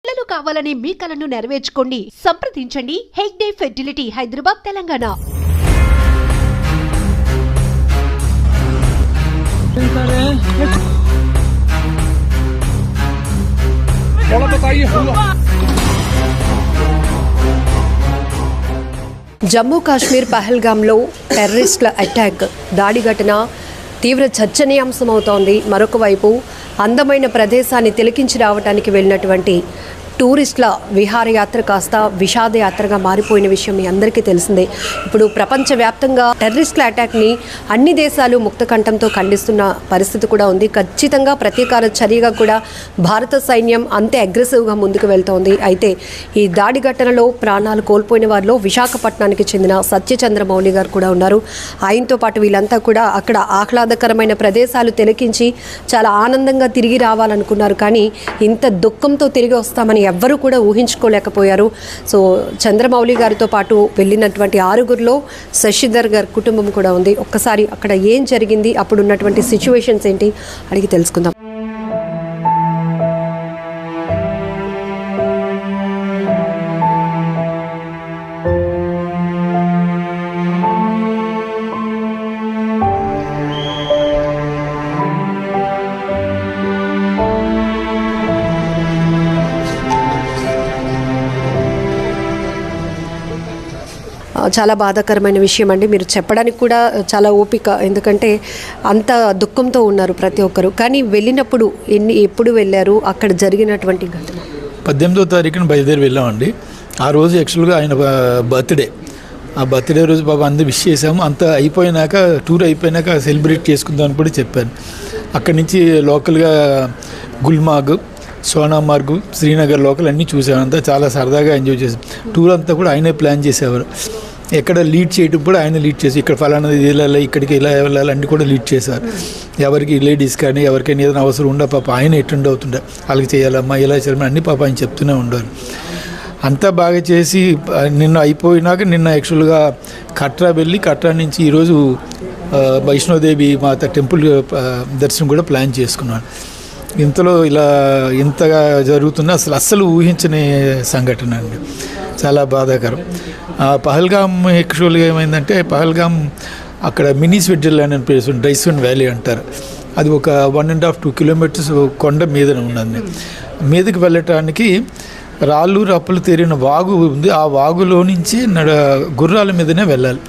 పిల్లలు కావాలని మీ కలను నెరవేర్చుకోండి. సంప్రదించండి హెగ్డే ఫెర్టిలిటీ, హైదరాబాద్, తెలంగాణ. జమ్మూ కాశ్మీర్ పహల్గామ్లో టెర్రరిస్టుల అటాక్ దాడి ఘటన తీవ్ర చర్చనీయాంశమవుతోంది. మరొక వైపు అందమైన ప్రదేశాన్ని తిలకించి రావడానికి వెళ్ళినటువంటి టూరిస్టుల విహారయాత్ర కాస్త విషాదయాత్రగా మారిపోయిన విషయం మీ అందరికీ తెలిసిందే. ఇప్పుడు ప్రపంచవ్యాప్తంగా టెర్రరిస్టుల అటాక్ని అన్ని దేశాలు ముక్తకంఠంతో ఖండిస్తున్న పరిస్థితి కూడా ఉంది. ఖచ్చితంగా ప్రతీకార చర్యగా కూడా భారత సైన్యం అంతే అగ్రెసివ్గా ముందుకు వెళ్తోంది. అయితే ఈ దాడి ఘటనలో ప్రాణాలు కోల్పోయిన వారిలో విశాఖపట్నానికి చెందిన సత్యచంద్రమౌళి గారు కూడా ఉన్నారు. ఆయనతో పాటు వీళ్ళంతా కూడా అక్కడ ఆహ్లాదకరమైన ప్రదేశాలు తిలకించి చాలా ఆనందంగా తిరిగి రావాలనుకున్నారు. కానీ ఇంత దుఃఖంతో తిరిగి వస్తామని ఎవ్వరూ కూడా ఊహించుకోలేకపోయారు. సో చంద్రమౌళి గారితో పాటు వెళ్ళినటువంటి 6గురిలో శశిధర్ గారి కుటుంబం కూడా ఉంది. ఒక్కసారి అక్కడ ఏం జరిగింది, అప్పుడు ఉన్నటువంటి సిచ్యువేషన్స్ ఏంటి అడిగి తెలుసుకుందాం. చాలా బాధాకరమైన విషయం అండి. మీరు చెప్పడానికి కూడా చాలా ఓపిక, ఎందుకంటే అంత దుఃఖంతో ఉన్నారు ప్రతి ఒక్కరు. కానీ వెళ్ళినప్పుడు ఎప్పుడు వెళ్ళారు, అక్కడ జరిగినటువంటి ఘటన? 18వ తారీఖున బయలుదేరి వెళ్ళామండి. ఆ రోజు యాక్చువల్గా ఆయన బర్త్డే. ఆ బర్త్డే రోజు బాబా అందరూ విష్ చేసాము. అంతా అయిపోయినాక, టూర్ అయిపోయినాక సెలబ్రేట్ చేసుకుందామని కూడా చెప్పాను. అక్కడి నుంచి లోకల్గా గుల్మార్గ్, సోనామార్గ్, శ్రీనగర్ లోకల్ అన్నీ చూసాము. అంతా చాలా సరదాగా ఎంజాయ్ చేసాం. టూర్ అంతా కూడా ఆయనే ప్లాన్ చేసేవారు. ఎక్కడ లీడ్ చేయడం కూడా ఆయన లీడ్ చేసి, ఇక్కడ ఫలానా వెళ్ళాలి, ఇక్కడికి ఇలా వెళ్ళాలి అన్నీ కూడా లీడ్ చేశారు. ఎవరికి లేడీస్ కానీ ఎవరికైనా ఏదైనా అవసరం ఉండే పాప ఆయన ఎటెండ్ అవుతుండే, వాళ్ళకి చేయాలమ్మా ఇలా చేయాలమ్మా అన్ని పాప ఆయన చెప్తూనే ఉండేవారు. అంతా బాగా చేసి నిన్న అయిపోయినాక నిన్న యాక్చువల్గా కట్రా వెళ్ళి, కట్రా నుంచి ఈరోజు వైష్ణోదేవి మాత టెంపుల్ దర్శనం కూడా ప్లాన్ చేసుకున్నాను. ఇంతలో ఇలా ఇంతగా జరుగుతున్నా అస్సలు ఊహించని సంఘటన అండి. చాలా బాధాకరం. పహల్గామ్ యాక్చువల్గా ఏమైందంటే, పహల్గామ్ అక్కడ మినీ స్విట్జర్లాండ్ అని ప్లేస్ ఉంది, డైసన్ వ్యాలీ అంటారు. అది ఒక 1.5-2 కిలోమీటర్స్ కొండ మీద ఉన్నది. మీదకి వెళ్ళటానికి రాళ్ళు రప్పలు తేరిన వాగు ఉంది. ఆ వాగులో నుంచి గుర్రాల మీదనే వెళ్ళాలి,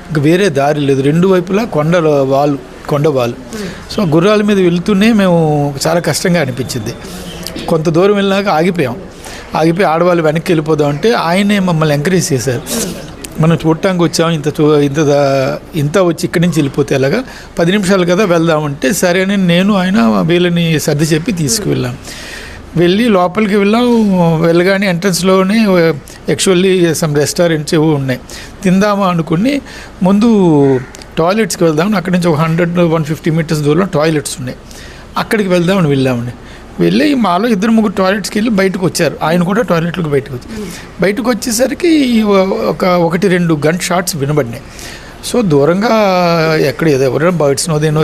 ఇంక వేరే దారి లేదు. రెండు వైపులా కొండ వాళ్ళు. సో గుర్రాల మీద వెళ్తూనే మేము చాలా కష్టంగా అనిపించింది. కొంత దూరం వెళ్ళినాక ఆగిపోయి ఆడవాళ్ళు వెనక్కి వెళ్ళిపోదామంటే ఆయనే మమ్మల్ని ఎంకరేజ్ చేశారు. మనం చూడటానికి వచ్చాము, ఇంత వచ్చి ఇక్కడి నుంచి వెళ్ళిపోతే ఎలాగా, 10 నిమిషాలు కదా వెళ్దామంటే సరే అని నేను ఆయన వీళ్ళని సర్ది చెప్పి తీసుకువెళ్ళాం. వెళ్ళి లోపలికి వెళ్ళగానే ఎంట్రన్స్లోనే యాక్చువల్లీ సమ్ రెస్టారెంట్స్ ఏవో ఉన్నాయి. తిందామా అనుకుని ముందు టాయిలెట్స్కి వెళ్దామని, అక్కడి నుంచి ఒక 100-150 మీటర్స్ దూరంలో టాయిలెట్స్ ఉన్నాయి. అక్కడికి వెళ్ళామండి. వెళ్ళి మాలో 2-3 టాయిలెట్స్కి వెళ్ళి బయటకు వచ్చారు. ఆయన కూడా టాయిలెట్లకు బయటకు వచ్చేసరికి 1-2 గన్ షాట్స్ వినబడినాయి. సో దూరంగా ఎక్కడ ఎవరైనా బర్డ్స్ దేనో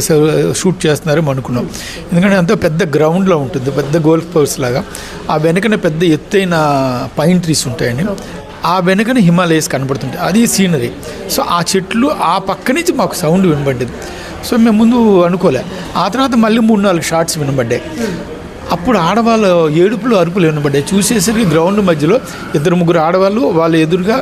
షూట్ చేస్తున్నారేమో అనుకున్నాం. ఎందుకంటే అంత పెద్ద గ్రౌండ్లో ఉంటుంది, పెద్ద గోల్ఫ్ కోర్స్ లాగా. ఆ వెనకనే పెద్ద ఎత్తైన పైన్ ట్రీస్ ఉంటాయండి. ఆ వెనుకనే హిమాలయస్ కనబడుతుంటాయి, అది సీనరీ. సో ఆ చెట్లు ఆ పక్క నుంచి మాకు సౌండ్ వినబడ్డది. సో మేము ముందు అనుకోలే. ఆ తర్వాత మళ్ళీ 3-4 షాట్స్ వినబడ్డాయి. అప్పుడు ఆడవాళ్ళ ఏడుపులు అరుపులు వినబడ్డాయి. చూసేసరికి గ్రౌండ్ మధ్యలో 2-3 ఆడవాళ్ళు వాళ్ళ ఎదురుగా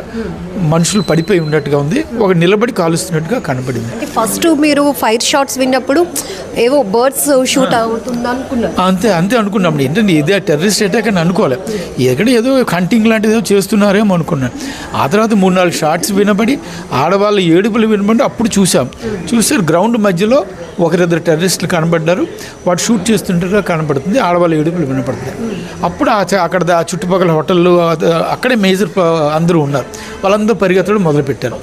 మనుషులు పడిపోయి ఉన్నట్టుగా ఉంది, ఒక నిలబడి కాలుస్తున్నట్టుగా కనపడింది. ఫస్ట్ మీరు ఫైర్ షాట్స్ విన్నప్పుడు ఏవో బర్డ్స్ షూట్ అవుతుంది అనుకున్నారు? అంతే అనుకున్నాం. ఏంటంటే ఇదే టెర్రరిస్ట్ అటాక్ అని అనుకోలే, ఎక్కడ ఏదో హంటింగ్ లాంటిది ఏదో చేస్తున్నారేమో అనుకున్నాను. ఆ తర్వాత 3-4 షాట్స్ వినబడి ఆడవాళ్ళ ఏడుపులు వినబడి అప్పుడు చూసారు గ్రౌండ్ మధ్యలో 1-2 టెర్రరిస్టులు కనబడ్డారు. వాడు షూట్ చేస్తుంటారో కనబడుతుంది, ఆడవాళ్ళ ఏడుపులు వినపడుతుంది. అప్పుడు అక్కడ చుట్టుపక్కల హోటళ్ళు అక్కడే మేజర్ అందరూ ఉన్నారు. వాళ్ళందరూ పరిగెత్తడం మొదలుపెట్టారు.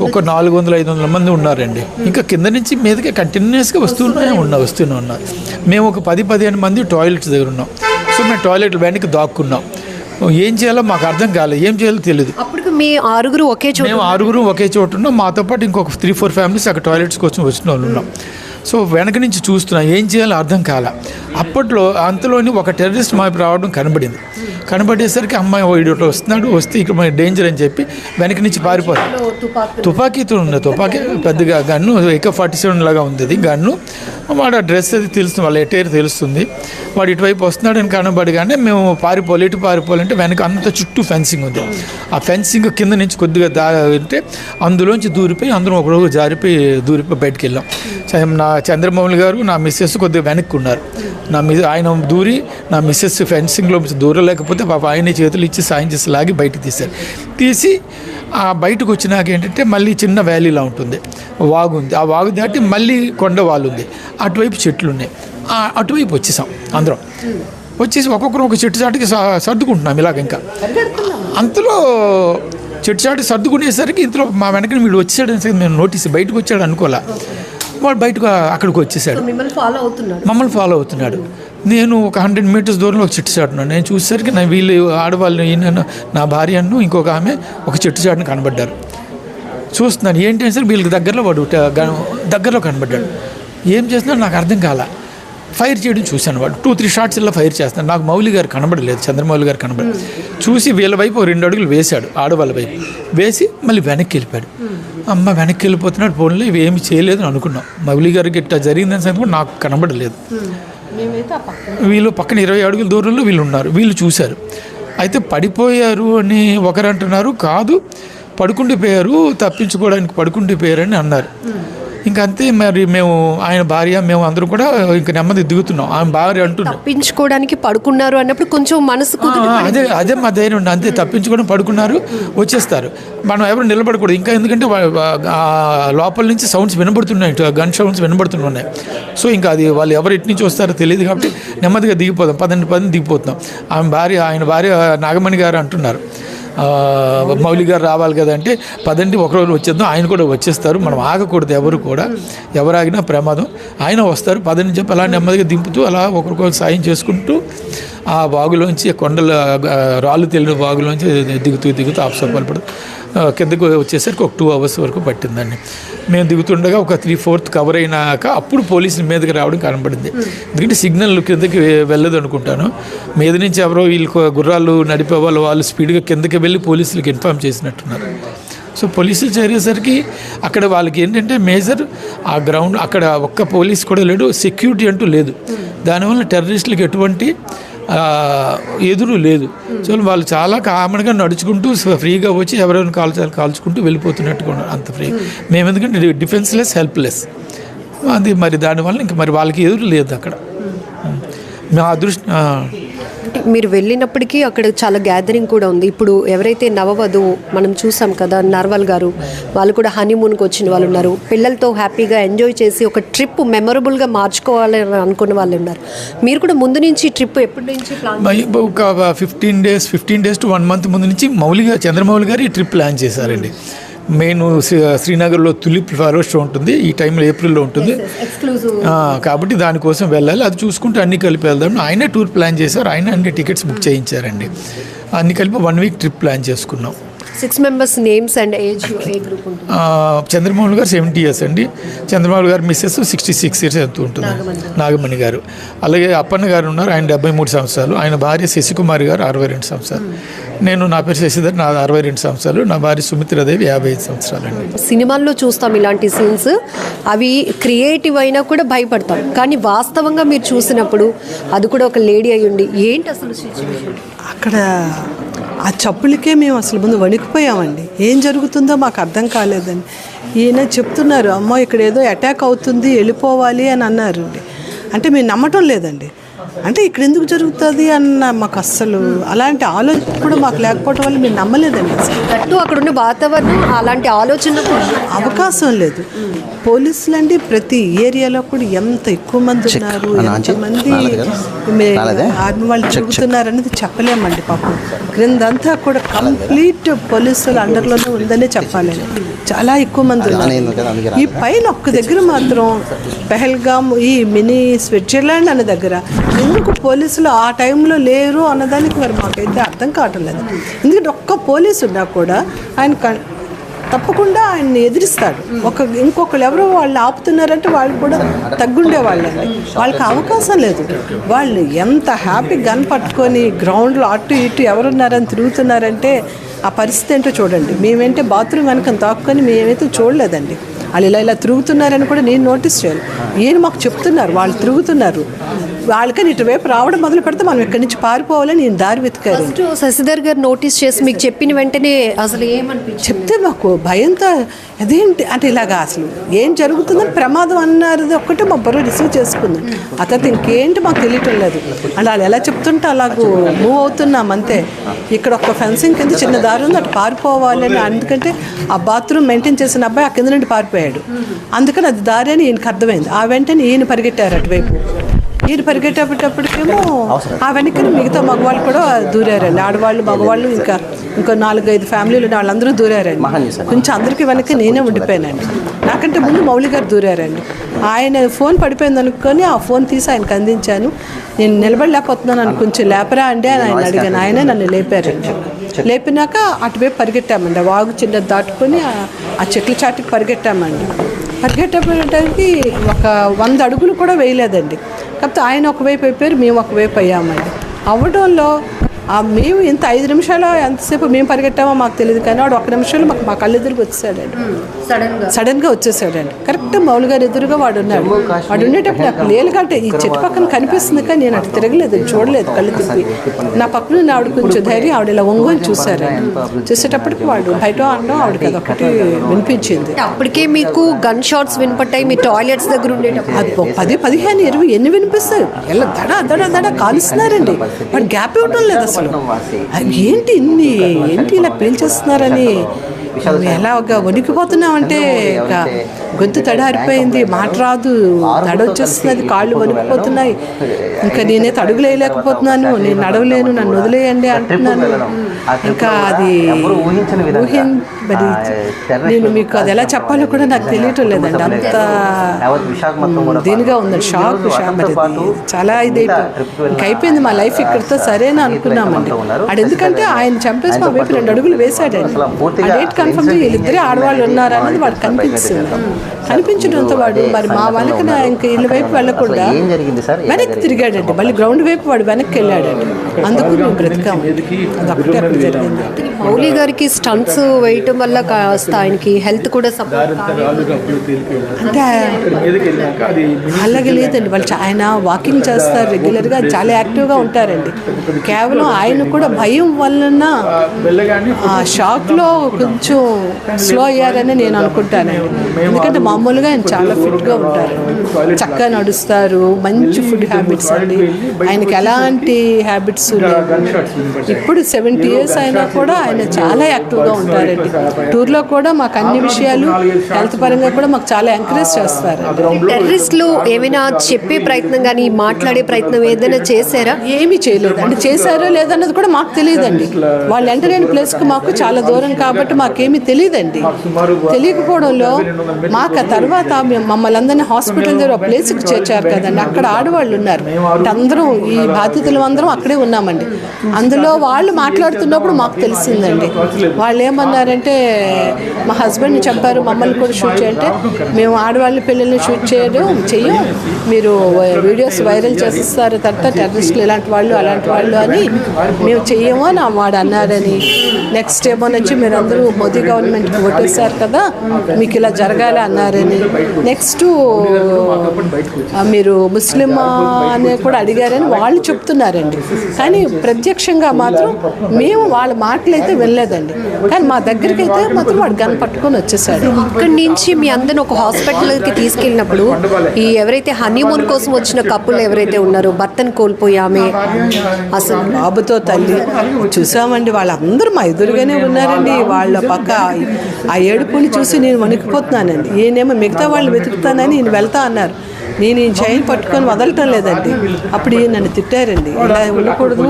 ఒక 400-500 మంది ఉన్నారండి. ఇంకా కింద నుంచి మీదకి కంటిన్యూస్గా వస్తూనే ఉన్నారు. మేము ఒక 10-15 మంది టాయిలెట్స్ దగ్గర ఉన్నాం. సో మేము టాయిలెట్ వెనక్కి దాక్కున్నాం. ఏం చేయాలో మాకు అర్థం కాలేదు, ఏం చేయాలో తెలియదు. మీ 6గురు ఒకే చోట? మేము 6గురు ఒకే చోట ఉన్నాం. మాతో పాటు ఇంకొక 3-4 ఫ్యామిలీస్ అక్కడ టాయిలెట్స్ కోసం వచ్చిన వాళ్ళు ఉన్నాం. సో వెనక నుంచి చూస్తున్నా ఏం చేయాలో అర్థం కాల. అప్పట్లో అంతలోని ఒక టెర్రరిస్ట్ మాకు రావడం కనబడేసరికి అమ్మాయి వీడు వస్తున్నాడు, వస్తే ఇక్కడ డేంజర్ అని చెప్పి వెనక నుంచి పారిపోతాడు. తుపాకీతో ఉంది, తుపాకీ పెద్దగా గన్ను AK-47 లాగా ఉంది అది గన్ను. వాడు ఆ డ్రెస్ అది తెలుస్తుంది, వాళ్ళ ఎటైర్ తెలుస్తుంది. వాడు ఇటువైపు వస్తున్నాడని కనబడగానే మేము ఎటు పారిపోవాలంటే వెనక అంత చుట్టూ ఫెన్సింగ్ ఉంది. ఆ ఫెన్సింగ్ కింద నుంచి కొద్దిగా అంటే అందులోంచి దూరిపోయి అందరం ఒకరోజు జారిపోయి బయటికి వెళ్ళాం. నా చంద్రమౌళి గారు నా మిస్సెస్ కొద్దిగా వెనక్కి ఉన్నారు. ఆయన దూరి నా మిస్సెస్ ఫెన్సింగ్లో దూరలేకపోతే పాప ఆయన చేతులు ఇచ్చి సాయం చేసి లాగి బయటకు తీసి ఆ బయటకు వచ్చినాక ఏంటంటే మళ్ళీ చిన్న వ్యాలీలా ఉంటుంది, వాగు ఉంది. ఆ వాగు దాటి మళ్ళీ కొండ వాళ్ళు ఉంది, అటువైపు చెట్లు ఉన్నాయి. అటువైపు వచ్చేసాం అందరం. వచ్చేసి ఒక్కొక్కరు ఒక చెట్టు చాటుకి సర్దుకుంటున్నాం ఇలాగ. ఇంకా అంతలో చెట్టు చాటు సర్దుకునేసరికి ఇంతలో మా వెనకని వీడు వచ్చాడని మేము నోటీస్ బయటకు వచ్చాడు అనుకోలే. వాడు బయటకు అక్కడికి వచ్చేసాడు, మమ్మల్ని ఫాలో అవుతున్నాడు. నేను ఒక 100 మీటర్స్ దూరంలో ఒక చెట్టు చాటున్నాను. నేను చూసేసరికి వీళ్ళు ఆడవాళ్ళు నా భార్య ఇంకొక ఆమె ఒక చెట్టు చాటుని కనబడ్డారు. చూస్తున్నాను ఏంటి అని సరే వీళ్ళకి దగ్గరలో కనబడ్డాడు. ఏం చేస్తున్నాడు నాకు అర్థం కాల. ఫైర్ చేయడం చూశాను. వాడు 2-3 షాట్స్ ఇలా ఫైర్ చేస్తాను. నాకు మౌలి గారు కనబడలేదు, చంద్రమౌళి గారు కనబడలేదు. చూసి వీళ్ళ వైపు 2 అడుగులు వేశాడు, ఆడవాళ్ళ వైపు వేసి మళ్ళీ వెనక్కి వెళ్ళిపోయాడు. అమ్మ వెనక్కి వెళ్ళిపోతున్నాడు, ఫోన్లో ఇవి ఏమి చేయలేదు అని అనుకున్నాం. మౌలి గారికి ఇట్లా జరిగిందని సంగతి కూడా నాకు కనబడలేదు. వీళ్ళు పక్కన 20 అడుగుల దూరంలో వీళ్ళు ఉన్నారు. వీళ్ళు చూశారు. అయితే పడిపోయారు అని ఒకరు అంటున్నారు, కాదు పడుకుండిపోయారు, తప్పించుకోవడానికి పడుకుండిపోయారని అన్నారు. ఇంకా అంతే. మరి మేము ఆయన భార్య మేము అందరం కూడా ఇంకా నెమ్మది దిగుతున్నాం. ఆమె భార్య అంటున్నాం తప్పించుకోవడానికి పడుకున్నారు అన్నప్పుడు కొంచెం మనసుకు అదే మా ధైర్యం ఉండి అంతే. తప్పించుకోవడం పడుకున్నారు, వచ్చేస్తారు. మనం ఎవరు నిలబడకూడదు ఇంకా, ఎందుకంటే లోపల నుంచి సౌండ్స్ వినబడుతున్నాయి, గన్ సౌండ్స్ వినబడుతున్నాయి. సో ఇంకా అది వాళ్ళు ఎవరు ఎటు నుంచి వస్తారో తెలియదు కాబట్టి నెమ్మదిగా దిగిపోతాం. 10 దిగిపోతున్నాం. ఆయన భార్య నాగమణి గారు అంటున్నారు, మౌలి గారు రావాలి కదా అంటే పదండి ఒకరోజు వచ్చేద్దాం, ఆయన కూడా వచ్చేస్తారు, మనం ఆగకూడదు ఎవరు కూడా, ఎవరు ఆగినా ప్రమాదం, ఆయన వస్తారు పదని చెప్పి అలా నెమ్మదిగా దింపుతూ అలా ఒకరికొకరు సాయం చేసుకుంటూ ఆ వాగులోంచి కొండల రాళ్ళు తెలియని వాగులోంచి దిగుతూ ఆప్సపడపడు కిందకు వచ్చేసరికి ఒక 2 అవర్స్ వరకు పట్టిందండి. మేము దిగుతుండగా ఒక 3/4 కవర్ అయినాక అప్పుడు పోలీసుల మీదకి రావడం కనబడింది. ఎందుకంటే సిగ్నల్ కిందకి వెళ్ళదు అనుకుంటాను. మీద నుంచి ఎవరో వీళ్ళు గుర్రాలు నడిపే వాళ్ళు స్పీడ్గా కిందకి వెళ్ళి పోలీసులకు ఇన్ఫార్మ్ చేసినట్టున్నారు. సో పోలీసులు చేరేసరికి అక్కడ వాళ్ళకి ఏంటంటే మేజర్ ఆ గ్రౌండ్ అక్కడ ఒక్క పోలీస్ కూడా లేడు, సెక్యూరిటీ అంటూ లేదు. దానివల్ల టెర్రరిస్టులకు ఎటువంటి ఎదురు లేదు. సో వాళ్ళు చాలా కామన్గా నడుచుకుంటూ ఫ్రీగా వచ్చి ఎవరైనా కాల్చుకుంటూ వెళ్ళిపోతున్నట్టుగా ఉన్నారు, అంత ఫ్రీ. మేము ఎందుకంటే డిఫెన్స్లెస్, హెల్ప్లెస్ అది. మరి దానివల్ల ఇంకా మరి వాళ్ళకి ఎదురు లేదు అక్కడ. మా అదృష్టం అంటే మీరు వెళ్ళినప్పటికీ అక్కడ చాలా గ్యాదరింగ్ కూడా ఉంది. ఇప్పుడు ఎవరైతే నవవధువు మనం చూసాం కదా, నర్వాల్ గారు వాళ్ళు కూడా హనీమూన్కి వచ్చిన వాళ్ళు ఉన్నారు. పిల్లలతో హ్యాపీగా ఎంజాయ్ చేసి ఒక ట్రిప్ మెమొరబుల్గా మార్చుకోవాలని అనుకున్న వాళ్ళు ఉన్నారు. మీరు కూడా ముందు నుంచి ట్రిప్ ఎప్పటి నుంచి ప్లాన్? ఒక 15 days to 1 month ముందు నుంచి చంద్రమౌళి గారు ఈ ట్రిప్ ప్లాన్ చేశారండి. మెయిన్ శ్రీనగర్లో తులిప్ ఫ్లవర్ షో ఉంటుంది, ఈ టైంలో ఏప్రిల్లో ఉంటుంది కాబట్టి దానికోసం వెళ్ళాలి. అది చూసుకుంటూ అన్నీ కలిపి వెళ్దాం. ఆయనే టూర్ ప్లాన్ చేశారు, ఆయన అన్ని టికెట్స్ బుక్ చేయించారండి. అన్ని కలిపి 1 week ట్రిప్ ప్లాన్ చేసుకున్నాం. 6 members names and age A group ఉంటుంది? చంద్రమౌళి గారు 70 years అండి. చంద్రమౌళి గారు మిస్సెస్ 66 years ఎంత ఉంటుంది, నాగమణి గారు. అలాగే అప్పన్న గారు ఉన్నారు, ఆయన 73 సంవత్సరాలు. ఆయన భార్య శశికుమారి గారు 62 సంవత్సరాలు. నేను నా పేరు శశిధర్, నా 62 సంవత్సరాలు. నా భార్య సుమిత్రాదేవి 55 సంవత్సరాలు అండి. సినిమాల్లో చూస్తాం ఇలాంటి సీన్స్, అవి క్రియేటివ్ అయినా కూడా భయపడతాం. కానీ వాస్తవంగా మీరు చూసినప్పుడు అది కూడా ఒక లేడీ అయి ఉండి ఏంటి అసలు సిచ్యువేషన్ అక్కడ ఆ చప్పులకే మేము అసలు ముందు వణికిపోయామండి. ఏం జరుగుతుందో మాకు అర్థం కాలేదని. ఈయన చెప్తున్నారు, అమ్మో ఇక్కడ ఏదో అటాక్ అవుతుంది వెళ్ళిపోవాలి అని అన్నారు. అంటే మేము నమ్మటం లేదండి. అంటే ఇక్కడ ఎందుకు జరుగుతుంది అన్న మాకు అస్సలు అలాంటి ఆలోచన కూడా మాకు లేకపోవడం వల్ల మేము నమ్మలేదండి. అసలు అక్కడ ఉన్న వాతావరణం అలాంటి ఆలోచన అవకాశం లేదు. పోలీసులు అండి ప్రతి ఏరియాలో కూడా ఎంత ఎక్కువ మంది ఉన్నారు, ఎంతమంది ఆర్మీ వాళ్ళు తిరుగుతున్నారు అనేది చెప్పలేమండి. పాపం క్రిందంతా కూడా కంప్లీట్ పోలీసుల అండర్లోనే ఉందనే చెప్పాలి. చాలా ఎక్కువ మంది ఉన్నారు. ఈ పైన ఒక్క దగ్గర మాత్రం పెహల్గామ్, ఈ మినీ స్విట్జర్లాండ్ అనే దగ్గర ఎందుకు పోలీసులు ఆ టైంలో లేరు అన్నదానికి మరి మాకైతే అర్థం కావటం లేదు. ఎందుకంటే ఒక్క పోలీసు ఉన్నా కూడా ఆయన తప్పకుండా ఆయన్ని ఎదిరిస్తాడు. ఇంకొకరు ఎవరో వాళ్ళు ఆపుతున్నారంటే వాళ్ళు కూడా తగ్గుండే వాళ్ళండి. వాళ్ళకి అవకాశం లేదు. వాళ్ళు ఎంత హ్యాపీ గన్ పట్టుకొని గ్రౌండ్లో అటు ఇటు ఎవరున్నారని తిరుగుతున్నారంటే ఆ పరిస్థితి ఏంటో చూడండి. మేమేంటే బాత్రూమ్ వెనక తాక్కుని మేమైతే చూడలేదండి. వాళ్ళు ఇలా తిరుగుతున్నారని కూడా నేను నోటీస్ చేయాలి. ఈయన మాకు చెప్తున్నారు వాళ్ళు తిరుగుతున్నారు. వాళ్ళకని ఇటువైపు రావడం మొదలు పెడితే మనం ఇక్కడి నుంచి పారిపోవాలని నేను దారి వెతికారు. శశిధర్ గారు నోటీస్ చేసి మీకు చెప్పిన వెంటనే అసలు ఏమనిపించింది? చెప్తే మాకు భయంతో అదేంటి అంటే ఇలాగా అసలు ఏం జరుగుతుందని ప్రమాదం అన్నది ఒక్కటే మా బుర్ర రిసీవ్ చేసుకుంది. ఆ తర్వాత ఇంకేంటి మాకు తెలియటం లేదు. అంటే వాళ్ళు ఎలా చెప్తుంటే అలాగూ మూవ్ అవుతున్నాం అంతే. ఇక్కడ ఒక ఫెన్సింగ్ కింద చిన్న దారి ఉంది, అటు పారిపోవాలని. ఎందుకంటే ఆ బాత్రూమ్ మెయింటైన్ చేసిన అబ్బాయి ఆ కింద నుండి పారిపోయాడు. అందుకని అది దారి అని ఈయనకు అర్థమైంది. ఆ వెంటనే ఈయన పరిగెట్టారు అటువైపు. ఈయన పరిగెట్టేటప్పటికేమో ఆ వెనక్కి మిగతా మగవాళ్ళు కూడా దూరారండి. ఆడవాళ్ళు మగవాళ్ళు ఇంకో 4-5 ఫ్యామిలీలు వాళ్ళందరూ దూరారండి. కొంచెం అందరికీ వెనక్కి నేనే ఉండిపోయానండి. నాకంటే ముందు మౌలి గారు దూరారండి. ఆయన ఫోన్ పడిపోయింది అనుకొని ఆ ఫోన్ తీసి ఆయనకు అందించాను. నేను నిలబడలేకపోతున్నాను అని కొంచెం లేపరా అండి అని ఆయన అడిగాను. ఆయనే నన్ను లేపారండి. లేపినాక అటువైపు పరిగెట్టామండి. ఆ వాగు చిన్న దాటుకొని ఆ చెట్ల చాటుకి పరిగెట్టామండి. పరిగెట్టడానికి ఒక 100 అడుగులు కూడా వేయలేదండి. కాకపోతే ఆయన ఒకవైపు అయిపోయారు, మేము ఒకవైపు అయ్యామండి. అవ్వడంలో మేము ఇంత 5 నిమిషాలు ఎంతసేపు మేము పరిగెట్టామో మాకు తెలియదు, కానీ వాడు 1 నిమిషంలో మా కళ్ళు ఎదురుగా వచ్చేసాడండి. సడన్గా వచ్చేసాడండి. కరెక్ట్ మౌలి గారు ఎదురుగా వాడు ఉన్నాడు. వాడు ఉండేటప్పుడు నాకు లేలుగంటే ఈ చెట్టు పక్కన కనిపిస్తుంది, కానీ నేను అటు తిరగలేదు, చూడలేదు, కళ్ళు తిప్పి. నా పక్కన ఆవిడ కొంచెం ధైర్యం, ఆవిడ ఇలా ఒంగోని చూసారండి. చూసేటప్పటికి వాడు బయట అనడం ఆవిడకి అదొకటి వినిపించింది. అప్పటికే మీకు గన్ షాట్స్ వినపట్టాయి మీ టాయిలెట్స్ దగ్గర ఉండేటప్పుడు. అది 10, 15, 20 ఎన్ని వినిపిస్తాయి. ఎలా దడ కాలుస్తున్నారండి. వాడు గ్యాప్ ఇవ్వడం లేదు అసలు. ఏంటి ఇలా పేల్చేస్తున్నారని ఎలాగా వణికిపోతున్నామంటే గొంతు తడారిపోయింది, మాట రాదు, తడొచ్చేస్తున్నది, కాళ్ళు వణికిపోతున్నాయి. ఇంకా నేనైతే అడుగులు వేయలేకపోతున్నాను, నేను నడవలేను, నన్ను వదిలేయండి అంటున్నాను. ఇంకా అది మరి నేను మీకు అది ఎలా చెప్పాలో కూడా నాకు తెలియటం లేదండి. అంత దీనిగా ఉందండి. షాక్ మరి చాలా ఇది ఇంకా అయిపోయింది మా లైఫ్ ఇక్కడితో సరేనా అనుకున్నామండి. అది ఎందుకంటే ఆయన చంపేసి మా వైపు 2 అడుగులు వేసాడండి. ఆ డేట్ కన్ఫర్మ్ వీళ్ళిద్దరే ఆడవాళ్ళు ఉన్నారా అన్నది వాడు కనిపించడంతో వాడు మరి మా వెనక ఇంకా ఇళ్ళ వైపు వెళ్ళకుండా వెనక్కి తిరిగాడండి. మళ్ళీ గ్రౌండ్ వైపు వాడు వెనక్కి వెళ్ళాడండి. అందుకు మేము బ్రతికాము. అదొకటే అక్కడ జరిగింది. మౌలి గారికి స్టంట్స్ వేయటం వల్ల కాస్త ఆయనకి హెల్త్ కూడా అంటే అలాగే లేదండి. వాళ్ళు ఆయన వాకింగ్ చేస్తారు రెగ్యులర్గా, చాలా యాక్టివ్గా ఉంటారండి. కేవలం ఆయన కూడా భయం వలన ఆ షాక్లో కొంచెం స్లో అయ్యారని నేను అనుకుంటానండి. ఎందుకంటే మామూలుగా ఆయన చాలా ఫిట్గా ఉంటారు, చక్కగా నడుస్తారు, మంచి ఫుడ్ హ్యాబిట్స్ అండి. ఆయనకి ఎలాంటి హ్యాబిట్స్ లేవు. ఇప్పుడు 70 years అయినా కూడా ఆయన చాలా యాక్టివ్గా ఉంటారండి. టూర్లో కూడా మాకు అన్ని విషయాలు హెల్త్ పరంగా కూడా మాకు చాలా ఎంకరేజ్ చేస్తారు. టెర్రరిస్టులు ఏమైనా చెప్పే ప్రయత్నం కానీ మాట్లాడే ప్రయత్నం ఏదైనా చేశారా? ఏమీ చేయలేదు అంటే చేశారో లేదన్నది కూడా మాకు తెలియదండి. వాళ్ళు ఎంటర్ అయిన ప్లేస్కి మాకు చాలా దూరం కాబట్టి మాకేమీ తెలియదండి. తెలియకపోవడంలో మాకు ఆ తర్వాత మమ్మల్ని అందరినీ హాస్పిటల్ దగ్గర ఒక ప్లేస్కి చేర్చారు కదండి. అక్కడ ఆడవాళ్ళు ఉన్నారు, అందరం ఈ బాధితులు అందరం అక్కడే ఉన్నామండి. అందులో వాళ్ళు మాట్లాడుతున్నప్పుడు మాకు తెలిసిందండి. వాళ్ళు ఏమన్నారంటే మా హస్బెండ్ని చంపారు, మమ్మల్ని కూడా షూట్ చేయంటే మేము ఆడవాళ్ళ పిల్లల్ని షూట్ చెయ్యం, మీరు వీడియోస్ వైరల్ చేస్తారు, తర్వాత టెర్రరిస్టులు ఇలాంటి వాళ్ళు అలాంటి వాళ్ళు అని మేము చెయ్యము అని వాడు అన్నారని. నెక్స్ట్ ఏమో నుంచి మీరు అందరూ మోదీ గవర్నమెంట్కి ఓటేశారు కదా, మీకు ఇలా జరగాలి అన్నారని. నెక్స్ట్ మీరు ముస్లిం అని కూడా అడిగారని వాళ్ళు చెప్తున్నారండి. కానీ ప్రత్యక్షంగా మాత్రం మేము వాళ్ళ మాటలు అయితే వెళ్ళలేదండి. కానీ మా దగ్గరికి అయితే మాత్రం వాడు గన్ పట్టుకొని వచ్చేసాడు. ఇక్కడి నుంచి మీ అందరిని ఒక హాస్పిటల్కి తీసుకెళ్ళినప్పుడు ఈ ఎవరైతే హనీమూన్ కోసం వచ్చిన కప్పులు ఎవరైతే ఉన్నారో, భర్తను కోల్పోయామే, అసలు బాబుతో తల్లి చూసామండి. వాళ్ళందరూ మా ఎదురుగానే ఉన్నారండి. వాళ్ళ పక్క ఆ ఏడుపుని చూసి నేను వణికిపోతున్నానండి. ఈయనేమో మిగతా వాళ్ళు వెతుకుతానని ఈయన వెళ్తా అన్నారు. నేను ఈ చైన్ పట్టుకొని వదలటం లేదండి. అప్పుడు ఈయన నన్ను తిట్టారండి, ఇలా ఉండకూడదు,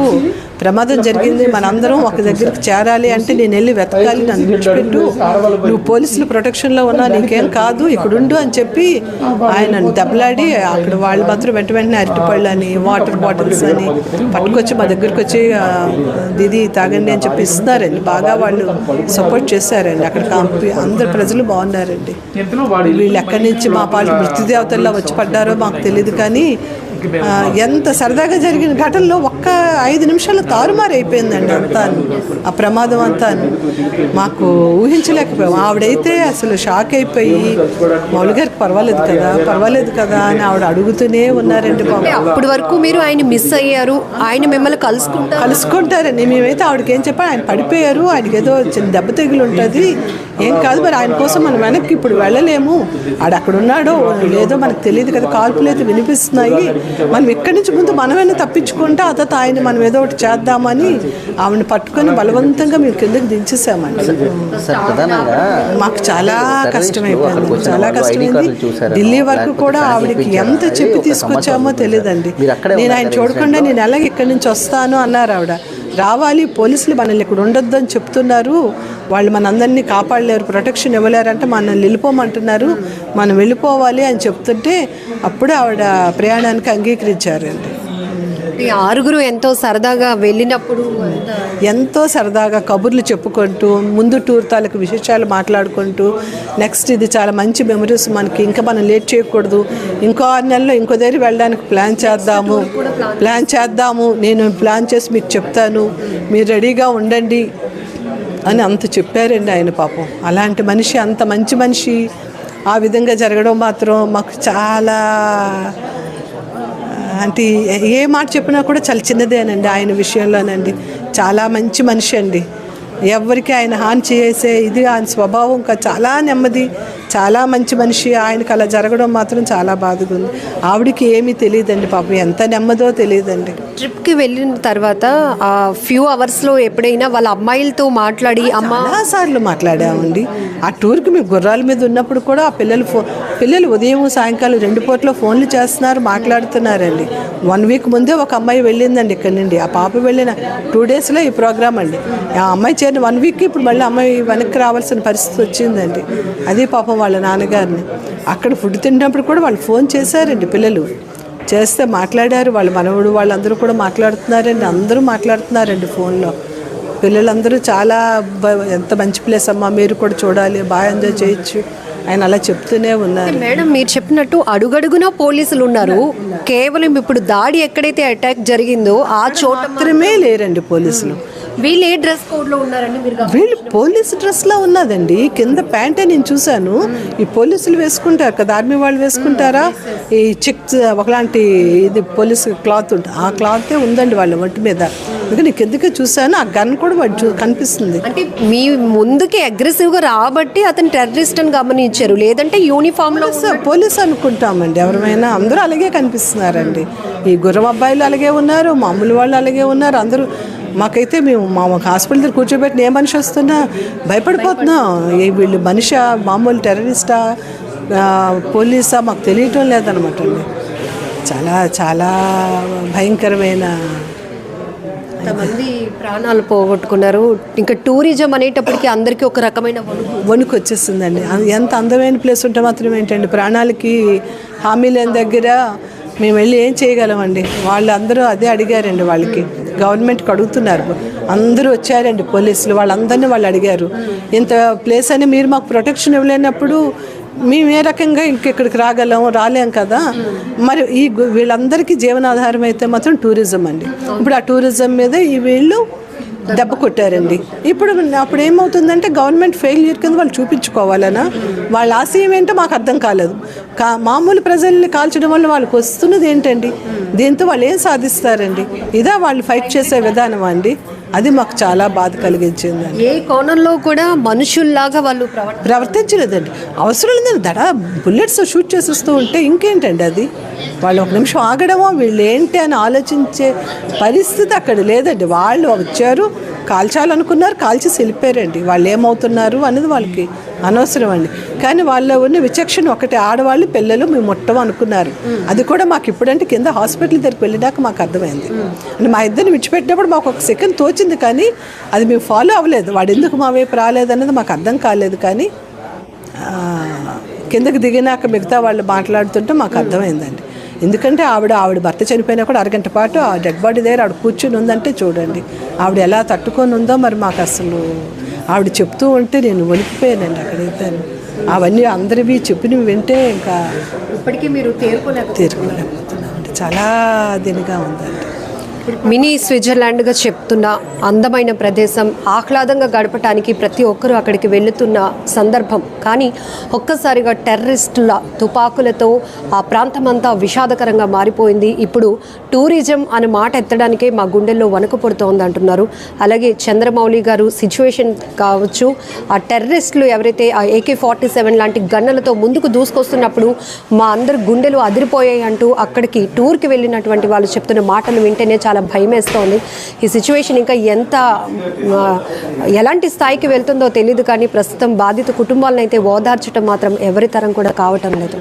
ప్రమాదం జరిగింది, మనందరం ఒక దగ్గరికి చేరాలి అంటే నేను వెళ్ళి వెతకాలి, నన్ను విడిచిపెట్టు, నువ్వు పోలీసుల ప్రొటెక్షన్లో ఉన్నా, నీకేం కాదు, ఇక్కడ ఉండు అని చెప్పి ఆయన దెబ్బలాడి అక్కడ వాళ్ళు మాత్రం వెంటనే అరటిపళ్ళు అని వాటర్ బాటిల్స్ అని పట్టుకొచ్చి మా దగ్గరికి వచ్చి దీది తాగండి అని చెప్పి ఇస్తున్నారండి. బాగా వాళ్ళు సపోర్ట్ చేశారండి. అక్కడ అందరు ప్రజలు బాగున్నారండి. వీళ్ళు ఎక్కడి నుంచి మా పాలు మృత్యుదేవతల్లో వచ్చి పడ్డారో మాకు తెలియదు, కానీ ఎంత సరదాగా జరిగిన ఘటనలో ఒక్క 5 నిమిషాలు తారుమారు అయిపోయిందండి అంతా, ఆ ప్రమాదం అంతా మాకు ఊహించలేకపోయాం. ఆవిడైతే అసలు షాక్ అయిపోయి మౌలి గారికి పర్వాలేదు కదా అని ఆవిడ అడుగుతూనే ఉన్నారండి బాబు. అప్పటి వరకు మీరు ఆయన మిస్ అయ్యారు, ఆయన మిమ్మల్ని కలుసుకుంటారండి. మేమైతే ఆవిడకి ఏం చెప్పాలి, ఆయన పడిపోయారు, ఆయనకి ఏదో చిన్న దెబ్బ తెగులు ఉంటుంది, ఏం కాదు, మరి ఆయన కోసం మనం వెనక్కి ఇప్పుడు వెళ్ళలేము, అక్కడ ఉన్నాడో లేదో మనకు తెలియదు కదా, కాల్పులు అయితే వినిపిస్తున్నాయి, మనం ఇక్కడి నుంచి ముందు మనమైనా తప్పించుకుంటే ఆ తర్వాత ఆయన మనం ఏదో ఒకటి చేద్దామని ఆవిడని పట్టుకొని బలవంతంగా మేము కిందకి దించేసామండి. మాకు చాలా కష్టమైపోయింది, చాలా కష్టమైంది. ఢిల్లీ వరకు కూడా ఆవిడకి ఎంత చెప్పి తీసుకొచ్చామో తెలియదండి. నేను ఆయన చూడకుండా నేను ఎలాగ ఇక్కడి నుంచి వస్తాను అన్నారు ఆవిడ. రావాలి, పోలీసులు మనల్ని ఇక్కడ ఉండొద్దు అని చెప్తున్నారు, వాళ్ళు మనందరినీ కాపాడలేరు, ప్రొటెక్షన్ ఇవ్వలేరంటే మనల్ని వెళ్ళిపోమంటున్నారు, మనం వెళ్ళిపోవాలి అని చెప్తుంటే అప్పుడే ఆవిడ ప్రయాణానికి అంగీకరించారండి. 6 ఎంతో సరదాగా వెళ్ళినప్పుడు ఎంతో సరదాగా కబుర్లు చెప్పుకుంటూ ముందు టూర్ తాలూకు విశేషాలు మాట్లాడుకుంటూ నెక్స్ట్ ఇది చాలా మంచి మెమరీస్ మనకి, ఇంకా మనం లేట్ చేయకూడదు, ఇంకో 6 నెలల్లో ఇంకో దగ్గర వెళ్ళడానికి ప్లాన్ చేద్దాము, నేను ప్లాన్ చేసి మీకు చెప్తాను, మీరు రెడీగా ఉండండి అని అంత చెప్పారండి ఆయన. పాపం అలాంటి మనిషి, అంత మంచి మనిషి ఆ విధంగా జరగడం మాత్రం మాకు చాలా, అంటే ఏ మాట చెప్పినా కూడా చాలా చిన్నదేనండి ఆయన విషయంలోనండి. చాలా మంచి మనిషి అండి, ఎవరికి ఆయన హాని చేసే ఇది ఆయన స్వభావం చాలా నెమ్మది, చాలా మంచి మనిషి. ఆయనకు అలా జరగడం మాత్రం చాలా బాధగా ఉంది. ఆవిడికి ఏమీ తెలియదండి పాపం, ఎంత నెమ్మదో తెలియదండి. ట్రిప్కి వెళ్ళిన తర్వాత ఆ ఫ్యూ అవర్స్లో ఎప్పుడైనా వాళ్ళ అమ్మాయిలతో మాట్లాడి చాలాసార్లు మాట్లాడామండి. ఆ టూర్కి మేము గుర్రాల మీద ఉన్నప్పుడు కూడా ఆ పిల్లలు ఉదయం సాయంకాలం 2 పూట్ల ఫోన్లు చేస్తున్నారు, మాట్లాడుతున్నారండి. 1 వీక్ ముందే ఒక అమ్మాయి వెళ్ళిందండి ఇక్కడ నుండి. ఆ పాప వెళ్ళిన 2 డేస్లో ఈ ప్రోగ్రామ్ అండి. ఆ అమ్మాయి చేరిన 1 వీక్కి ఇప్పుడు మళ్ళీ అమ్మాయి వెనక్కి రావాల్సిన పరిస్థితి వచ్చిందండి. అదే పాపం వాళ్ళ నాన్నగారిని అక్కడ ఫుడ్ తిన్నప్పుడు కూడా వాళ్ళు ఫోన్ చేశారండి. పిల్లలు చేస్తే మాట్లాడారు, వాళ్ళ మనవడు వాళ్ళందరూ కూడా మాట్లాడుతున్నారండి, అందరూ మాట్లాడుతున్నారండి ఫోన్లో. పిల్లలందరూ చాలా ఎంత మంచి ప్లేస్ అమ్మా, మీరు కూడా చూడాలి, బాగా ఎంజాయ్ చేయొచ్చు ఆయన అలా చెప్తూనే ఉన్నారు. మేడం మీరు చెప్పినట్టు అడుగడుగునా పోలీసులు ఉన్నారు, కేవలం ఇప్పుడు దాడి ఎక్కడైతే అటాక్ జరిగిందో ఆ చోట మాత్రమే లేరండి పోలీసులు. వీళ్ళు ఏ డ్రెస్ కోడ్లో ఉన్నారండి? వీళ్ళు పోలీసు డ్రెస్లో ఉన్నదండి, కింద ప్యాంటే నేను చూశాను. ఈ పోలీసులు వేసుకుంటారు కదా, ఆర్మీ వాళ్ళు వేసుకుంటారా, ఈ చెక్స్ ఒకలాంటి ఇది పోలీసు క్లాత్ ఉంటుంది, ఆ క్లాతే ఉందండి వాళ్ళ ఒంటి మీద. అందుకని కిందకే చూశాను, ఆ గన్ కూడా వాడు కనిపిస్తుంది. అంటే మీ ముందుకి అగ్రెసివ్గా రాబట్టి అతను టెర్రరిస్ట్ అని గమనించారు, లేదంటే యూనిఫామ్లో పోలీసు అనుకుంటామండి. ఎవరైనా అందరూ అలాగే కనిపిస్తున్నారండి. ఈ గుర్రం అబ్బాయిలు అలాగే ఉన్నారు, మామూలు వాళ్ళు అలాగే ఉన్నారు, అందరూ. మాకైతే మేము హాస్పిటల్ దగ్గర కూర్చోబెట్టిన ఏ మనిషి వస్తున్నా భయపడిపోతున్నాం. వీళ్ళు మనిషా, మామూలు టెర్రరిస్టా, పోలీసా మాకు తెలియటం లేదనమాట అండి. చాలా చాలా భయంకరమైన, కొంతమంది ప్రాణాలు పోగొట్టుకున్నారు. ఇంకా టూరిజం అనేటప్పటికీ అందరికీ ఒక రకమైన వణుకు వచ్చేస్తుందండి. ఎంత అందమైన ప్లేస్ ఉంటే మాత్రం ఏంటండి, ప్రాణాలకి హామీ లేని దగ్గర మేము వెళ్ళి ఏం చేయగలమండి. వాళ్ళు అందరూ అదే అడిగారండి, వాళ్ళకి గవర్నమెంట్కి అడుగుతున్నారు. అందరూ వచ్చారండి పోలీసులు, వాళ్ళందరినీ వాళ్ళు అడిగారు, ఇంత ప్లేస్ అని మీరు మాకు ప్రొటెక్షన్ ఇవ్వలేనప్పుడు మేము ఏ రకంగా ఇంకెక్కడికి రాలేం కదా. మరి వీళ్ళందరికీ జీవనాధారం అయితే మాత్రం టూరిజం అండి. ఇప్పుడు ఆ టూరిజం మీద ఈ వీళ్ళు దెబ్బ కొట్టారండి. అప్పుడు ఏమవుతుందంటే గవర్నమెంట్ ఫెయిల్యూర్ కింద వాళ్ళు చూపించుకోవాలనా, వాళ్ళ ఆశయం ఏంటో మాకు అర్థం కాలేదు. మామూలు ప్రజల్ని కాల్చడం వల్ల వాళ్ళకి వస్తున్నది ఏంటండి, దీంతో వాళ్ళు ఏం సాధిస్తారండి? ఇదా వాళ్ళు ఫైట్ చేసే విధానం అండి. అది మాకు చాలా బాధ కలిగించిందండి. ఏ కోణంలో కూడా మనుషుల్లాగా వాళ్ళు ప్రవర్తించలేదండి. అవసరం లేదండి, బుల్లెట్స్ షూట్ చేసేస్తూ ఉంటే ఇంకేంటండి అది. వాళ్ళు ఒక నిమిషం ఆగడమో వీళ్ళు ఏంటి అని ఆలోచించే పరిస్థితి అక్కడ లేదండి. వాళ్ళు వచ్చారు, కాల్చాలనుకున్నారు, కాల్చేసి వెళ్ళిపోయారండి. వాళ్ళు ఏమవుతున్నారు అనేది వాళ్ళకి అనవసరం అండి. కానీ వాళ్ళ ఉన్న విచక్షణ ఒకటి, ఆడవాళ్ళు పిల్లలు మేము ముట్టం అనుకున్నారు. అది కూడా మాకు ఇప్పుడంటే కింద హాస్పిటల్ దగ్గరికి వెళ్ళినాక మాకు అర్థమైంది. అంటే మా ఇద్దరిని విడిచిపెట్టినప్పుడు మాకు ఒక సెకండ్ తోచింది, కానీ అది మేము ఫాలో అవ్వలేదు. వాడు ఎందుకు మా వైపు రాలేదన్నది మాకు అర్థం కాలేదు. కానీ కిందకి దిగినాక మిగతా వాళ్ళు మాట్లాడుతుంటే మాకు అర్థమైందండి. ఎందుకంటే ఆవిడ భర్త చనిపోయినా కూడా అరగంట పాటు ఆ డెడ్ బాడీ దగ్గర ఆవిడ కూర్చుని ఉందంటే చూడండి ఆవిడ ఎలా తట్టుకొని ఉందో. మరి మాకు అసలు ఆవిడ చెప్తూ ఉంటే నేను వణికిపోయానండి అక్కడైతే. అవన్నీ అందరివి చెప్పినవి వింటే ఇంకా ఇప్పటికీ మీరు తీరుకోలేకపోతున్నామండి. చాలా దీనిగా ఉందండి. మినీ స్విట్జర్లాండ్గా చెప్తున్న అందమైన ప్రదేశం, ఆహ్లాదంగా గడపటానికి ప్రతి ఒక్కరూ అక్కడికి వెళుతున్న సందర్భం. కానీ ఒక్కసారిగా టెర్రరిస్టుల తుపాకులతో ఆ ప్రాంతమంతా విషాదకరంగా మారిపోయింది. ఇప్పుడు టూరిజం అనే మాట ఎత్తడానికే మా గుండెల్లో వణుకు పుడుతోంది అంటున్నారు. అలాగే చంద్రమౌళి గారు సిచ్యువేషన్ కావచ్చు, ఆ టెర్రరిస్టులు ఎవరైతే ఆ AK-47 లాంటి గన్నలతో ముందుకు దూసుకొస్తున్నప్పుడు మా అందరి గుండెలు అదిరిపోయాయి అంటూ అక్కడికి టూర్కి వెళ్ళినటువంటి వాళ్ళు చెప్తున్న మాటలు వింటేనే చాలా భయం వేస్తోంది. ఈ సిచ్యువేషన్ ఇంకా ఎలాంటి స్థాయికి వెళ్తుందో తెలియదు. కానీ ప్రస్తుతం బాధిత కుటుంబాలను అయితే ఓదార్చడం మాత్రం ఎవరి తరం కూడా కావటం లేదు.